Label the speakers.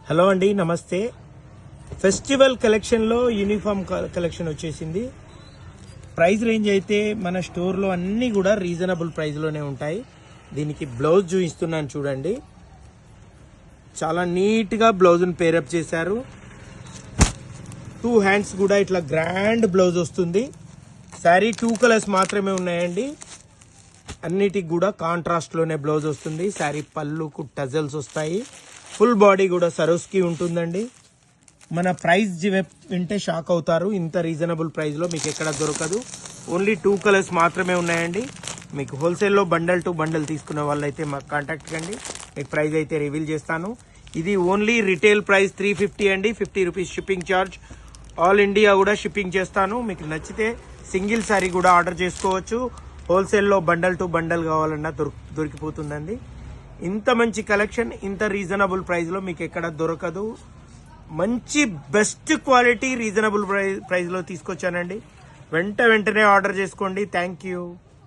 Speaker 1: Hello అండి, నమస్తే. Festival కలెక్షన్లో యూనిఫామ్ కలెక్షన్ వచ్చేసింది. ప్రైస్ రేంజ్ అయితే మన స్టోర్లో అన్నీ కూడా రీజనబుల్ ప్రైస్లోనే ఉంటాయి. దీనికి బ్లౌజ్ చూపిస్తున్నాను చూడండి. చాలా నీట్గా బ్లౌజ్ని పేరప్ చేశారు. 2 హ్యాండ్స్ కూడా ఇట్లా గ్రాండ్ బ్లౌజ్ వస్తుంది. శారీ 2 కలర్స్ మాత్రమే ఉన్నాయండి. అన్నిటికి కూడా కాంట్రాస్ట్లోనే బ్లౌజ్ వస్తుంది. శారీ పళ్ళుకు టజల్స్ వస్తాయి. ఫుల్ బాడీ కూడా సరోస్కి ఉంటుందండి. మన ప్రైస్ వింటే షాక్ అవుతారు. ఇంత రీజనబుల్ ప్రైస్లో మీకు ఎక్కడ దొరకదు. ఓన్లీ 2 కలర్స్ మాత్రమే ఉన్నాయండి. మీకు హోల్సేల్లో బండల్ టు బండల్ తీసుకునే వాళ్ళైతే మాకు కాంటాక్ట్ కండి. మీకు ప్రైస్ అయితే రివీల్ చేస్తాను. ఇది ఓన్లీ రిటైల్ ప్రైస్ 350 అండి. 50 rupees shipping charge. All India కూడా షిప్పింగ్ చేస్తాను. మీకు నచ్చితే సింగిల్ శారీ కూడా ఆర్డర్ చేసుకోవచ్చు. హోల్సేల్లో బండల్ టు బండల్ కావాలన్నా దొరికిపోతుందండి. ఇంత మంచి కలెక్షన్ ఇంత రీజనబుల్ ప్రైస్లో మీకు ఎక్కడ దొరకదు. మంచి బెస్ట్ క్వాలిటీ రీజనబుల్ ప్రైస్లో తీసుకొచ్చానండి. వెంటనే ఆర్డర్ చేసుకోండి. Thank you.